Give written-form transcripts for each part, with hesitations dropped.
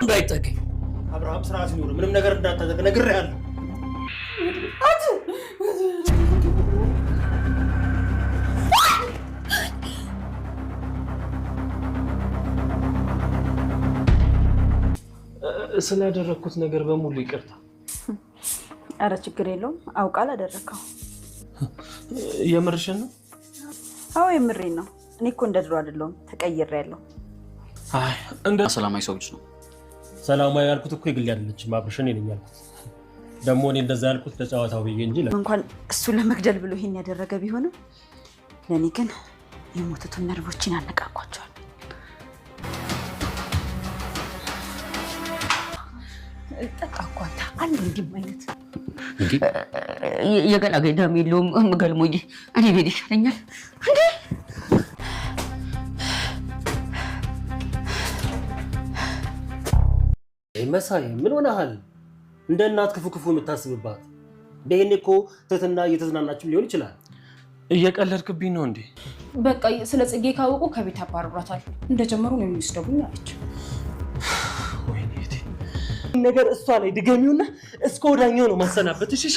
እንዳይጠቀኝ አብርሃም ስርዓት ይኑር። ምንም ነገር እንዳታደርግ ነግሬሃለሁ። ስላደረኩት ነገር በሙሉ ይቅርታ። አረ ችግር የለውም። አውቃል አደረከው። የምርሽን ነው? አዎ የምሬን ነው። እኔ እኮ እንደ ድሮ አይደለሁም፣ ተቀይሬያለሁ። አይ እንደ ሰላማዊ ሰው ልጅ ነው። ሰላማዊ ያልኩት እኮ ይግል አይደለችም፣ አብርሽን ነኝ ያልኩት። ደግሞ እኔ እንደዛ ያልኩት ለጨዋታው ብዬ እንጂ እንኳን እሱ ለመግደል ብሎ ይሄን ያደረገ ቢሆንም ለኔ ግን የሞቱትን ነርቮችን ያነቃቋቸዋል። ጠጣኳታ አንድ እንዲም አይነት የገላገኝ ደም የለውም። እምገልሞኝ እኔ ቤት ይሻለኛል እንዴ? መሳይ ምን ሆነሃል? እንደ እናት ክፉ ክፉ የምታስብባት በይሄኔ እኮ ትህትና እየተዝናናችም ሊሆን ይችላል። እየቀለድክብኝ ነው እንዴ? በቃ ስለ ጽጌ ካወቁ ከቤት አባርሯታል። እንደጀመሩ ነው የሚወስደውኝ አለች። ነገር እሷ ላይ ድገሚውና እስከ ወዳኛው ነው ማሰናበትሽ። እሺ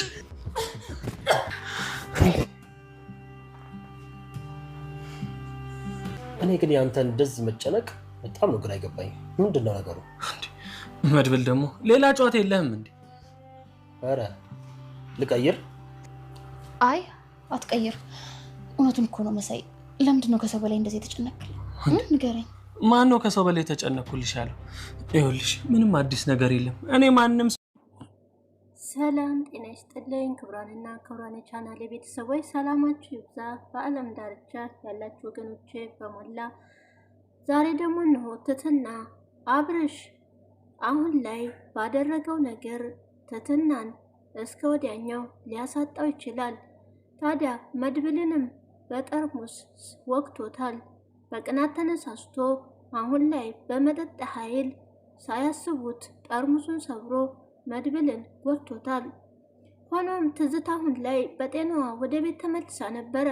እኔ ግን ያንተ እንደዚህ መጨነቅ በጣም ነው ግራ አይገባኝ። ምንድነው ነገሩ? መድብል ደግሞ ሌላ ጨዋታ የለህም እንዴ? አረ ልቀይር? አይ አትቀይር። እውነቱን እኮ ነው መሳይ። ለምንድን ነው ከሰው በላይ እንደዚህ የተጨነቅ? ንገረኝ። ማን ነው ከሰው በላይ ተጨነቅኩልሽ ያለው? ይኸውልሽ ምንም አዲስ ነገር የለም። እኔ ማንንም ሰላም ጤና ይስጥልኝ። ክብራንና ክብራን ቻናል ቤተሰቦች ሰላማችሁ ይብዛ። በአለም ዳርቻ ያላችሁ ወገኖቼ በሞላ ዛሬ ደግሞ ነው ትትና አብርሽ አሁን ላይ ባደረገው ነገር ትትናን እስከ ወዲያኛው ሊያሳጣው ይችላል። ታዲያ መድብልንም በጠርሙስ ወቅቶታል። በቅናት ተነሳስቶ አሁን ላይ በመጠጥ ኃይል ሳያስቡት ጠርሙሱን ሰብሮ መድብልን ጎድቶታል። ሆኖም ትዝታ አሁን ላይ በጤናዋ ወደ ቤት ተመልሳ ነበረ።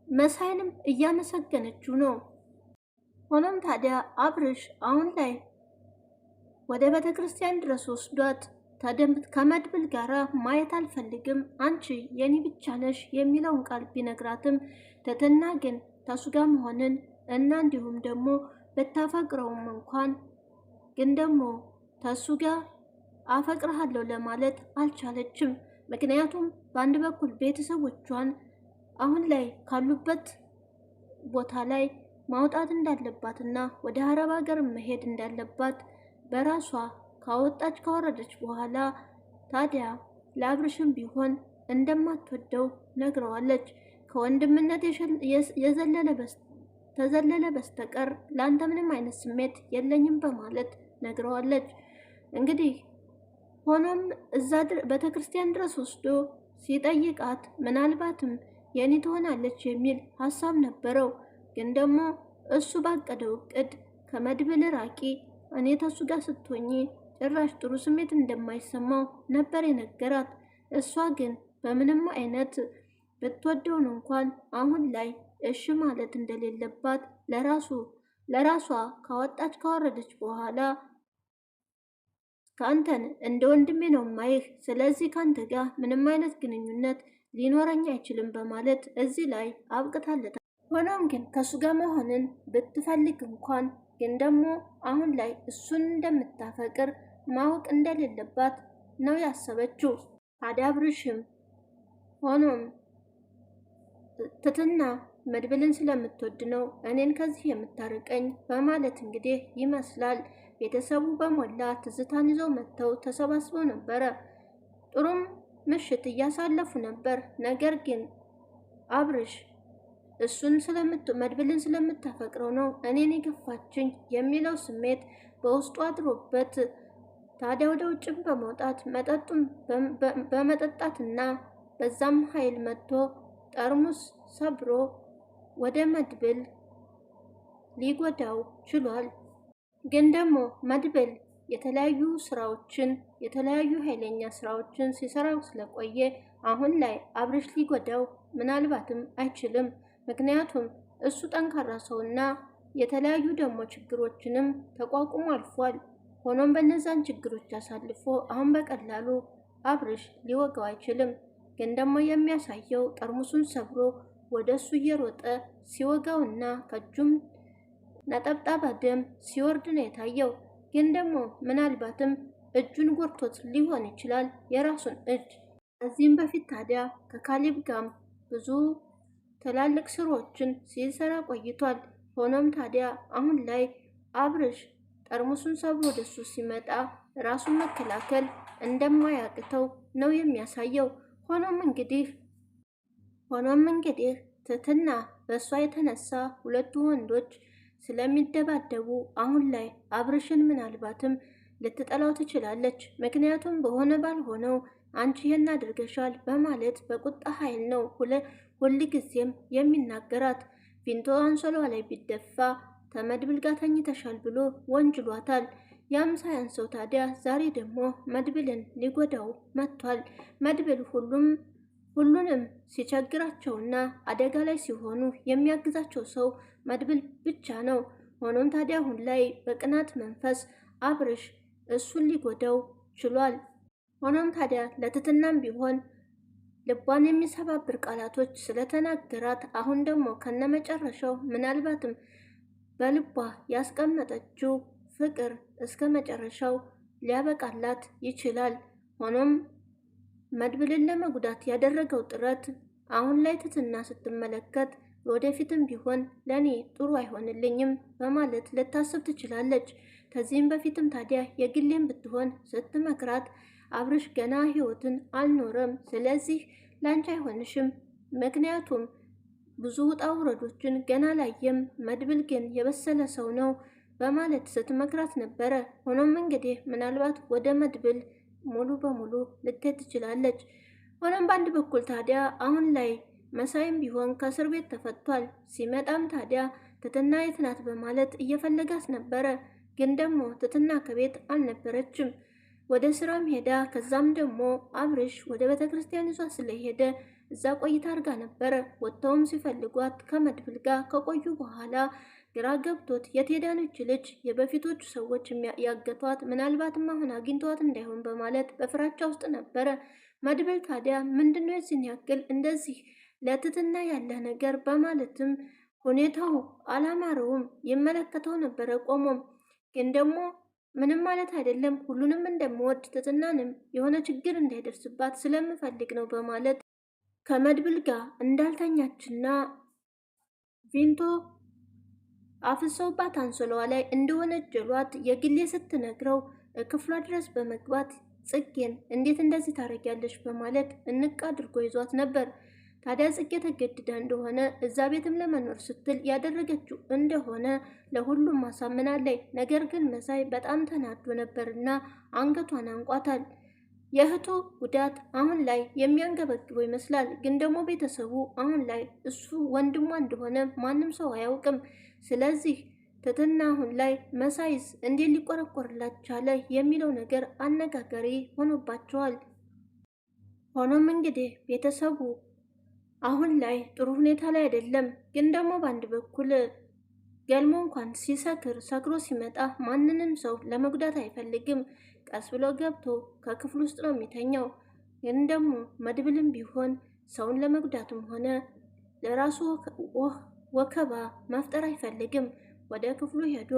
መሳይንም እያመሰገነችው ነው። ሆኖም ታዲያ አብርሽ አሁን ላይ ወደ ቤተ ክርስቲያን ድረስ ወስዷት ከመድብል ጋራ ማየት አልፈልግም፣ አንቺ የኔ ብቻ ነሽ የሚለውን ቃል ቢነግራትም ትትና ግን ከሱ ጋር መሆንን እና እንዲሁም ደግሞ ብታፈቅረውም እንኳን ግን ደግሞ ከሱ ጋር አፈቅርሃለሁ ለማለት አልቻለችም። ምክንያቱም በአንድ በኩል ቤተሰቦቿን አሁን ላይ ካሉበት ቦታ ላይ ማውጣት እንዳለባትና ወደ አረብ ሀገር መሄድ እንዳለባት በራሷ ካወረደች በኋላ ታዲያ ለአብርሽም ቢሆን እንደማትወደው ነግረዋለች። ከወንድምነት ተዘለለ በስተቀር ለአንተ ምንም አይነት ስሜት የለኝም በማለት ነግረዋለች። እንግዲህ ሆኖም እዛ ቤተክርስቲያን ድረስ ወስዶ ሲጠይቃት ምናልባትም የኔ ትሆናለች የሚል ሀሳብ ነበረው። ግን ደግሞ እሱ ባቀደው እቅድ ከመድብል ራቂ፣ እኔ ተሱ ጋር ስትሆኚ ጭራሽ ጥሩ ስሜት እንደማይሰማው ነበር የነገራት። እሷ ግን በምንም አይነት ብትወደውን እንኳን አሁን ላይ እሺ ማለት እንደሌለባት ለራሷ ካወረደች በኋላ ካንተን እንደ ወንድሜ ነው ማይህ፣ ስለዚህ ካንተ ጋር ምንም አይነት ግንኙነት ሊኖረኝ አይችልም በማለት እዚህ ላይ አብቅታለታል። ሆኖም ግን ከሱ ጋር መሆንን ብትፈልግ እንኳን ግን ደግሞ አሁን ላይ እሱን እንደምታፈቅር ማወቅ እንደሌለባት ነው ያሰበችው። ታዲያ አብርሽም ሆኖም ትትና መድብልን ስለምትወድ ነው እኔን ከዚህ የምታርቀኝ በማለት እንግዲህ ይመስላል ቤተሰቡ በሞላ ትዝታን ይዘው መጥተው ተሰባስበው ነበረ። ጥሩም ምሽት እያሳለፉ ነበር። ነገር ግን አብርሽ መድብልን ስለምታፈቅረው ነው እኔን የገፋችኝ የሚለው ስሜት በውስጡ አድሮበት ታዲያ ወደ ውጭም በመውጣት መጠጡን በመጠጣትና በዛም ኃይል መጥቶ ጠርሙስ ሰብሮ ወደ መድብል ሊጎዳው ችሏል። ግን ደግሞ መድብል የተለያዩ ኃይለኛ ስራዎችን ሲሰራ ስለቆየ አሁን ላይ አብርሽ ሊጎዳው ምናልባትም አይችልም። ምክንያቱም እሱ ጠንካራ ሰውና የተለያዩ ደግሞ ችግሮችንም ተቋቁሞ አልፏል። ሆኖም በነዛን ችግሮች አሳልፎ አሁን በቀላሉ አብርሽ ሊወጋው አይችልም። ግን ደግሞ የሚያሳየው ጠርሙሱን ሰብሮ ወደ እሱ እየሮጠ ሲወጋውና ከእጁም ነጠብጣብ ደም ሲወርድ ነው የታየው። ግን ደግሞ ምናልባትም እጁን ጎርቶት ሊሆን ይችላል፣ የራሱን እጅ። ከዚህም በፊት ታዲያ ከካሌብ ጋር ብዙ ትላልቅ ስራዎችን ሲሰራ ቆይቷል። ሆኖም ታዲያ አሁን ላይ አብርሽ ጠርሙሱን ሰብሮ ወደሱ ሲመጣ ራሱን መከላከል እንደማያቅተው ነው የሚያሳየው። ሆኖም እንግዲህ ትትና በእሷ የተነሳ ሁለቱ ወንዶች ስለሚደባደቡ አሁን ላይ አብርሽን ምናልባትም ልትጠላው ትችላለች። ምክንያቱም በሆነ ባልሆነው አንቺ ይህን አድርገሻል በማለት በቁጣ ኃይል ነው ሁል ጊዜም የሚናገራት። ቪንቶ አንሶሏ ላይ ቢደፋ ከመድብል ጋር ተኝተሻል ብሎ ወንጅሏታል። ያም ሳያንሰው ታዲያ ዛሬ ደግሞ መድብልን ሊጎዳው መጥቷል። መድብል ሁሉንም ሲቸግራቸውና አደጋ ላይ ሲሆኑ የሚያግዛቸው ሰው መድብል ብቻ ነው። ሆኖም ታዲያ አሁን ላይ በቅናት መንፈስ አብርሽ እሱን ሊጎዳው ችሏል። ሆኖም ታዲያ ለትትናም ቢሆን ልቧን የሚሰባብር ቃላቶች ስለተናገራት አሁን ደግሞ ከነመጨረሻው ምናልባትም በልቧ ያስቀመጠችው ፍቅር እስከ መጨረሻው ሊያበቃላት ይችላል። ሆኖም መድብልን ለመጉዳት ያደረገው ጥረት አሁን ላይ ትትና ስትመለከት ወደፊትም ቢሆን ለኔ ጥሩ አይሆንልኝም በማለት ልታስብ ትችላለች። ከዚህም በፊትም ታዲያ የግሌም ብትሆን ስትመክራት አብርሽ ገና ህይወትን አልኖረም፣ ስለዚህ ላንቺ አይሆንሽም፣ ምክንያቱም ብዙ ውጣ ውረዶችን ገና ላየም፣ መድብል ግን የበሰለ ሰው ነው በማለት ስትመክራት ነበረ። ሆኖም እንግዲህ ምናልባት ወደ መድብል ሙሉ በሙሉ ልትሄድ ትችላለች። ሆኖም በአንድ በኩል ታዲያ አሁን ላይ መሳይም ቢሆን ከእስር ቤት ተፈቷል። ሲመጣም ታዲያ ትትና የት ናት በማለት እየፈለጋት ነበረ። ግን ደግሞ ትትና ከቤት አልነበረችም፣ ወደ ስራም ሄዳ ከዛም ደግሞ አብርሽ ወደ ቤተ ክርስቲያን ይዟት ስለሄደ እዛ ቆይታ አድርጋ ነበረ። ወጥተውም ሲፈልጓት ከመድብል ጋር ከቆዩ በኋላ ግራ ገብቶት የት ሄዳ ነች ልጅ የበፊቶቹ ሰዎች ያገቷት ምናልባትም አሁን አግኝተዋት እንዳይሆን በማለት በፍራቻ ውስጥ ነበረ። መድብል ታዲያ ምንድነው የዚህን ያክል እንደዚህ ለትትና ያለ ነገር በማለትም ሁኔታው አላማረውም። ይመለከተው ነበረ ቆሞም። ግን ደግሞ ምንም ማለት አይደለም፣ ሁሉንም እንደምወድ ትትናንም የሆነ ችግር እንዳይደርስባት ስለምፈልግ ነው በማለት ከመድብል ጋር እንዳልተኛችና ቪንቶ አፍሰውባት አንሶላዋ ላይ እንደወነጀሏት የግሌ ስትነግረው ክፍሏ ድረስ በመግባት ጽጌን እንዴት እንደዚህ ታረጊያለሽ በማለት እንቅ አድርጎ ይዟት ነበር። ታዲያ ጽጌ ተገድዳ እንደሆነ እዛ ቤትም ለመኖር ስትል ያደረገችው እንደሆነ ለሁሉም ማሳምናለች። ነገር ግን መሳይ በጣም ተናዶ ነበርና አንገቷን አንቋታል። የእህቱ ጉዳት አሁን ላይ የሚያንገበግበው ይመስላል። ግን ደግሞ ቤተሰቡ አሁን ላይ እሱ ወንድሟ እንደሆነ ማንም ሰው አያውቅም። ስለዚህ ትትና አሁን ላይ መሳይስ እንዴት ሊቆረቆርላት ቻለ የሚለው ነገር አነጋጋሪ ሆኖባቸዋል። ሆኖም እንግዲህ ቤተሰቡ አሁን ላይ ጥሩ ሁኔታ ላይ አይደለም። ግን ደግሞ በአንድ በኩል ገልሞ እንኳን ሰክሮ ሲመጣ ማንንም ሰው ለመጉዳት አይፈልግም። ቀስ ብሎ ገብቶ ከክፍል ውስጥ ነው የሚተኛው። ግን ደግሞ መድብልም ቢሆን ሰውን ለመጉዳትም ሆነ ለራሱ ወከባ መፍጠር አይፈልግም። ወደ ክፍሉ ሄዶ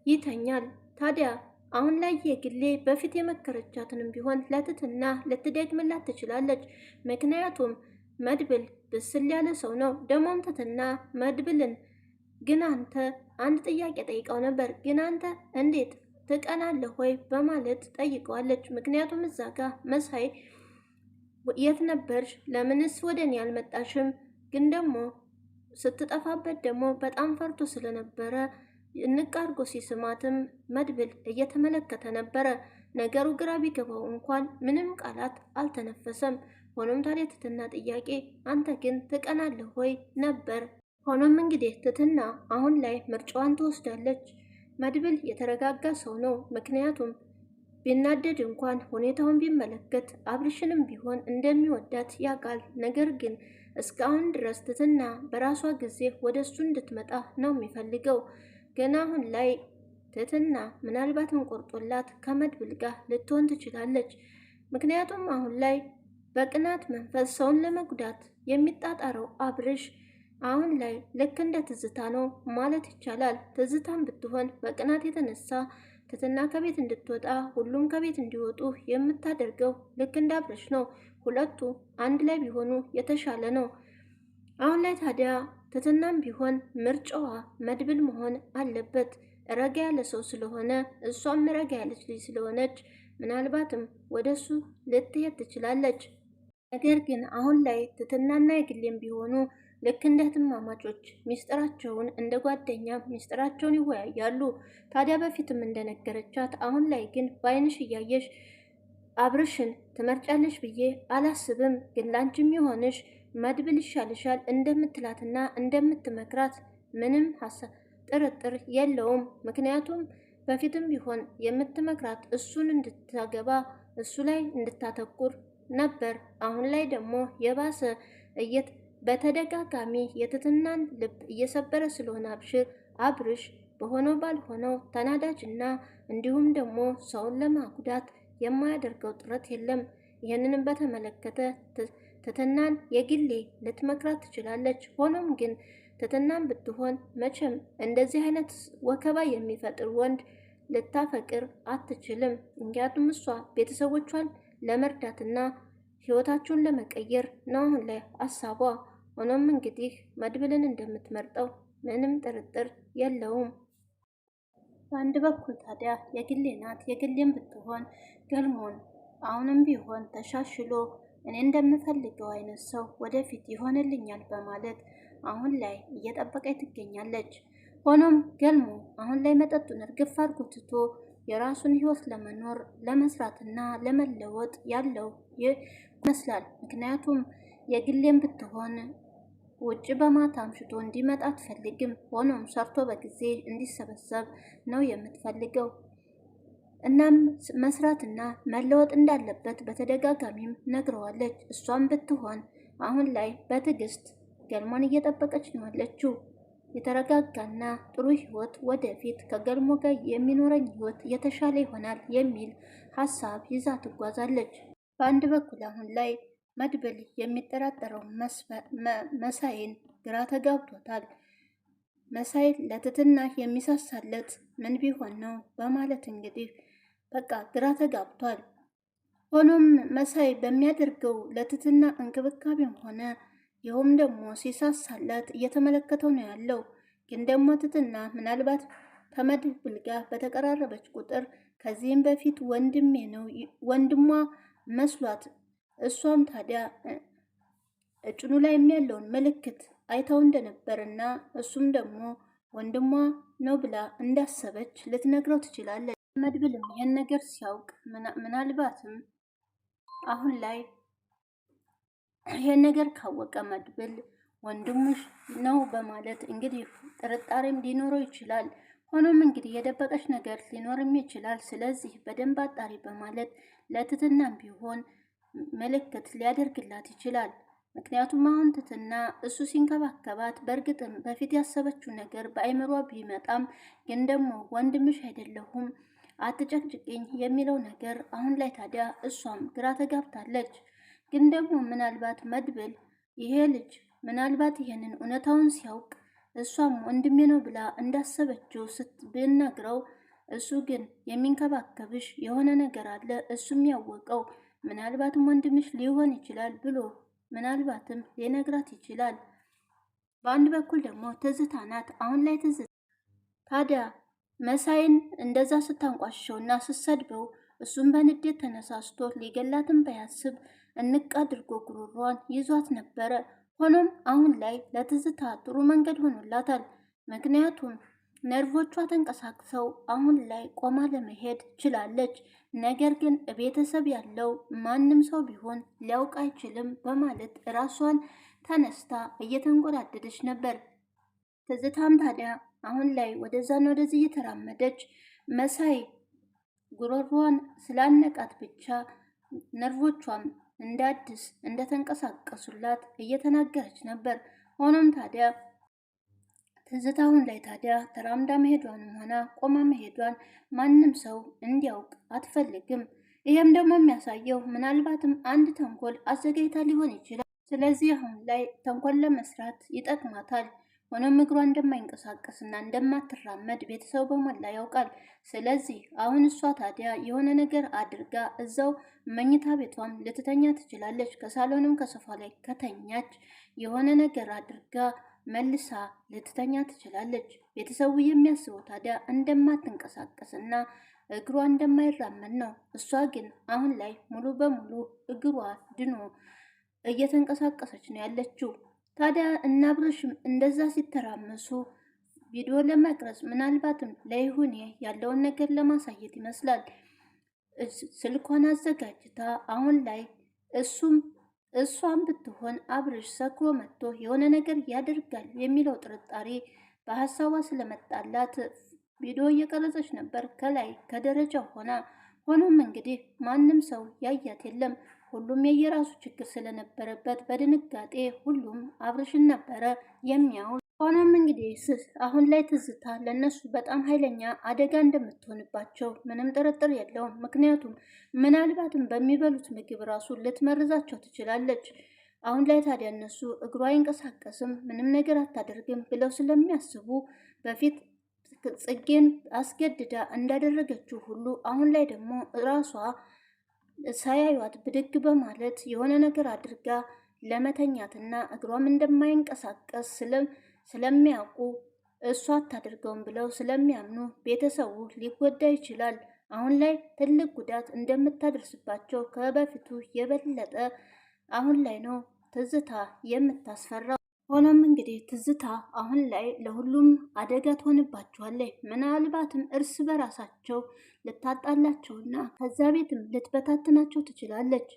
ይተኛል። ታዲያ አሁን ላይ የግሌ በፊት የመከረቻትንም ቢሆን ለትትና ልትደግምላት ትችላለች። ምክንያቱም መድብል ብስል ያለ ሰው ነው። ደሞም ትትና መድብልን ግን አንተ አንድ ጥያቄ ጠይቀው ነበር፣ ግን አንተ እንዴት ትቀናለህ ወይ በማለት ጠይቀዋለች። ምክንያቱም እዛ ጋ መሳይ የት ነበርሽ? ለምንስ ወደ እኔ አልመጣሽም? ግን ደግሞ ስትጠፋበት ደግሞ በጣም ፈርቶ ስለነበረ እንቅ አድርጎ ሲስማትም መድብል እየተመለከተ ነበረ። ነገሩ ግራ ቢገባው እንኳን ምንም ቃላት አልተነፈሰም። ሆኖም ታዲያ ትትና ጥያቄ አንተ ግን ትቀናለህ ወይ ነበር። ሆኖም እንግዲህ ትትና አሁን ላይ ምርጫዋን ትወስዳለች። መድብል የተረጋጋ ሰው ነው። ምክንያቱም ቢናደድ እንኳን ሁኔታውን ቢመለከት አብርሽንም ቢሆን እንደሚወዳት ያውቃል። ነገር ግን እስካሁን ድረስ ትትና በራሷ ጊዜ ወደ እሱ እንድትመጣ ነው የሚፈልገው። ገና አሁን ላይ ትትና ምናልባትም ቆርጦላት ከመድብል ጋር ልትሆን ትችላለች። ምክንያቱም አሁን ላይ በቅናት መንፈስ ሰውን ለመጉዳት የሚጣጣረው አብርሽ አሁን ላይ ልክ እንደ ትዝታ ነው ማለት ይቻላል። ትዝታም ብትሆን በቅናት የተነሳ ትትና ከቤት እንድትወጣ ሁሉም ከቤት እንዲወጡ የምታደርገው ልክ እንደ አብርሽ ነው። ሁለቱ አንድ ላይ ቢሆኑ የተሻለ ነው። አሁን ላይ ታዲያ ትትናም ቢሆን ምርጫዋ መድብል መሆን አለበት። ረጋ ያለ ሰው ስለሆነ እሷም ረጋ ያለች ልጅ ስለሆነች ምናልባትም ወደሱ ልትሄድ ትችላለች። ነገር ግን አሁን ላይ ትትናና የግሌም ቢሆኑ ልክ እንደ እህትማማቾች ሚስጥራቸውን እንደ ጓደኛ ሚስጥራቸውን ይወያያሉ። ታዲያ በፊትም እንደነገረቻት አሁን ላይ ግን በአይንሽ እያየሽ አብርሽን ትመርጫለሽ ብዬ አላስብም፣ ግን ላንቺም የሆንሽ መድብል ይሻልሻል እንደምትላትና እንደምትመክራት ምንም ጥርጥር የለውም። ምክንያቱም በፊትም ቢሆን የምትመክራት እሱን እንድታገባ እሱ ላይ እንድታተኩር ነበር። አሁን ላይ ደግሞ የባሰ በተደጋጋሚ የትትናን ልብ እየሰበረ ስለሆነ አብርሽ በሆነው ባልሆነው ተናዳጅና እንዲሁም ደግሞ ሰውን ለማጉዳት የማያደርገው ጥረት የለም። ይህንንም በተመለከተ ትትናን የግሌ ልትመክራት ትችላለች። ሆኖም ግን ትትናን ብትሆን መቼም እንደዚህ አይነት ወከባ የሚፈጥር ወንድ ልታፈቅር አትችልም። ምክንያቱም እሷ ቤተሰቦቿን ለመርዳትና ህይወታቸውን ለመቀየር ነው አሁን ላይ ሀሳቧ። ሆኖም እንግዲህ መድብልን እንደምትመርጠው ምንም ጥርጥር የለውም። በአንድ በኩል ታዲያ የግሌ ናት። የግሌም ብትሆን ገልሞን አሁንም ቢሆን ተሻሽሎ እኔ እንደምፈልገው አይነት ሰው ወደፊት ይሆንልኛል በማለት አሁን ላይ እየጠበቀች ትገኛለች። ሆኖም ገልሞ አሁን ላይ መጠጡን እርግፍ አድርጎ ትቶ የራሱን ህይወት ለመኖር ለመስራትና ለመለወጥ ያለው ይመስላል። ምክንያቱም የግሌም ብትሆን ውጭ በማታ አምሽቶ እንዲመጣ አትፈልግም። ሆኖም ሰርቶ በጊዜ እንዲሰበሰብ ነው የምትፈልገው። እናም መስራትና መለወጥ እንዳለበት በተደጋጋሚም ነግረዋለች። እሷም ብትሆን አሁን ላይ በትዕግስት ገልሞን እየጠበቀች ነው ያለችው። የተረጋጋና ጥሩ ህይወት ወደፊት ከገልሞ ጋር የሚኖረኝ ህይወት የተሻለ ይሆናል የሚል ሀሳብ ይዛ ትጓዛለች። በአንድ በኩል አሁን ላይ መድብል የሚጠራጠረው መሳይን ግራ ተጋብቶታል። መሳይ ለትትና የሚሳሳለት ምን ቢሆን ነው በማለት እንግዲህ በቃ ግራ ተጋብቷል። ሆኖም መሳይ በሚያደርገው ለትትና እንክብካቤም ሆነ ይኸውም ደግሞ ሲሳሳለት እየተመለከተው ነው ያለው። ግን ደግሞ ትትና ምናልባት ከመድብል ጋር በተቀራረበች ቁጥር ከዚህም በፊት ወንድሟ መስሏት እሷም ታዲያ እጭኑ ላይ ያለውን ምልክት አይታው እንደነበርና እሱም ደግሞ ወንድሟ ነው ብላ እንዳሰበች ልትነግረው ትችላለች። መድብልም ይህን ነገር ሲያውቅ ምናልባትም አሁን ላይ ይህን ነገር ካወቀ መድብል ወንድሙሽ ነው በማለት እንግዲህ ጥርጣሬም ሊኖረው ይችላል። ሆኖም እንግዲህ የደበቀች ነገር ሊኖርም ይችላል። ስለዚህ በደንብ አጣሪ በማለት ለትትናም ቢሆን ምልክት ሊያደርግላት ይችላል። ምክንያቱም አሁን ትትና እሱ ሲንከባከባት በእርግጥም በፊት ያሰበችው ነገር በአይምሯ ቢመጣም ግን ደግሞ ወንድምሽ አይደለሁም አትጨቅጭቅኝ የሚለው ነገር አሁን ላይ ታዲያ እሷም ግራ ተጋብታለች። ግን ደግሞ ምናልባት መድብል ይሄ ልጅ ምናልባት ይሄንን እውነታውን ሲያውቅ እሷም ወንድሜ ነው ብላ እንዳሰበችው ብነግረው እሱ ግን የሚንከባከብሽ የሆነ ነገር አለ እሱም ያወቀው ምናልባትም ወንድምሽ ሊሆን ይችላል ብሎ ምናልባትም ሊነግራት ይችላል። በአንድ በኩል ደግሞ ትዝታ ናት። አሁን ላይ ትዝታ ታዲያ መሳይን እንደዛ ስታንቋሸውና ስትሰድበው እሱም በንዴት ተነሳስቶ ሊገላትን ባያስብ እንቅ አድርጎ ጉሮሯን ይዟት ነበረ። ሆኖም አሁን ላይ ለትዝታ ጥሩ መንገድ ሆኖላታል። ምክንያቱም ነርቮቿ ተንቀሳቅሰው አሁን ላይ ቆማ ለመሄድ ችላለች። ነገር ግን ቤተሰብ ያለው ማንም ሰው ቢሆን ሊያውቅ አይችልም በማለት ራሷን ተነስታ እየተንጎራደደች ነበር። ትዝታም ታዲያ አሁን ላይ ወደዛና ወደዚህ እየተራመደች መሳይ ጉሮሯን ስላነቃት ብቻ ነርቮቿም እንደ አዲስ እንደተንቀሳቀሱላት እየተናገረች ነበር። ሆኖም ታዲያ ትዝታውን ላይ ታዲያ ተራምዳ መሄዷንም ሆነ ቆማ መሄዷን ማንም ሰው እንዲያውቅ አትፈልግም። ይህም ደግሞ የሚያሳየው ምናልባትም አንድ ተንኮል አዘጋጅታ ሊሆን ይችላል። ስለዚህ አሁን ላይ ተንኮል ለመስራት ይጠቅማታል። ሆኖም እግሯ እንደማይንቀሳቀስና እንደማትራመድ ቤተሰቡ በሞላ ያውቃል። ስለዚህ አሁን እሷ ታዲያ የሆነ ነገር አድርጋ እዛው መኝታ ቤቷም ልትተኛ ትችላለች። ከሳሎንም ከሶፋ ላይ ከተኛች የሆነ ነገር አድርጋ መልሳ ልትተኛ ትችላለች። ቤተሰቡ የሚያስበው ታዲያ እንደማትንቀሳቀስና እግሯ እንደማይራመድ ነው። እሷ ግን አሁን ላይ ሙሉ በሙሉ እግሯ ድኖ እየተንቀሳቀሰች ነው ያለችው። ታዲያ እና አብርሽም እንደዛ ሲተራመሱ ቪዲዮ ለመቅረጽ ምናልባትም ለይሁኔ ያለውን ነገር ለማሳየት ይመስላል ስልኳን አዘጋጅታ አሁን ላይ እሷም ብትሆን አብርሽ ሰክሮ መጥቶ የሆነ ነገር ያደርጋል የሚለው ጥርጣሬ በሀሳቧ ስለመጣላት ቪዲዮ እየቀረጸች ነበር ከላይ ከደረጃው ሆና። ሆኖም እንግዲህ ማንም ሰው ያያት የለም። ሁሉም የየራሱ ችግር ስለነበረበት በድንጋጤ ሁሉም አብርሽን ነበረ የሚያው። ሆኖም እንግዲህ አሁን ላይ ትዝታ ለነሱ በጣም ኃይለኛ አደጋ እንደምትሆንባቸው ምንም ጥርጥር የለውም። ምክንያቱም ምናልባትም በሚበሉት ምግብ ራሱ ልትመርዛቸው ትችላለች። አሁን ላይ ታዲያ እነሱ እግሯ አይንቀሳቀስም፣ ምንም ነገር አታደርግም ብለው ስለሚያስቡ በፊት ጽጌን አስገድዳ እንዳደረገችው ሁሉ አሁን ላይ ደግሞ ራሷ ሳያዩት ብድግ በማለት የሆነ ነገር አድርጋ ለመተኛትና እግሯም እንደማይንቀሳቀስ ስለሚያውቁ እሷ አታደርገውም ብለው ስለሚያምኑ ቤተሰቡ ሊጎዳ ይችላል። አሁን ላይ ትልቅ ጉዳት እንደምታደርስባቸው ከበፊቱ የበለጠ አሁን ላይ ነው ትዝታ የምታስፈራው። ሆኖም እንግዲህ ትዝታ አሁን ላይ ለሁሉም አደጋ ትሆንባቸዋለች። ምናልባትም እርስ በራሳቸው ልታጣላቸውና ከዛ ቤትም ልትበታትናቸው ትችላለች።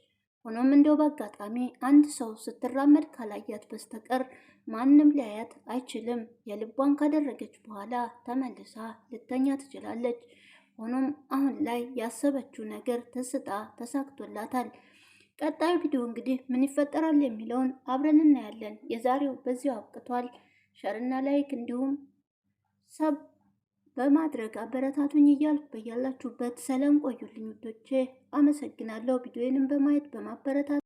ሆኖም እንደው በአጋጣሚ አንድ ሰው ስትራመድ ካላያት በስተቀር ማንም ሊያያት አይችልም። የልቧን ካደረገች በኋላ ተመልሳ ልተኛ ትችላለች። ሆኖም አሁን ላይ ያሰበችው ነገር ተሳክቶላታል። ቀጣዩ ቪዲዮ እንግዲህ ምን ይፈጠራል የሚለውን አብረን እናያለን። የዛሬው በዚሁ አብቅቷል። ሸርና ላይክ እንዲሁም ሰብ በማድረግ አበረታቱኝ እያልኩ በያላችሁበት ሰላም ቆዩልኝ ውዶቼ። አመሰግናለሁ። ቪዲዮዬንም በማየት በማበረታቱ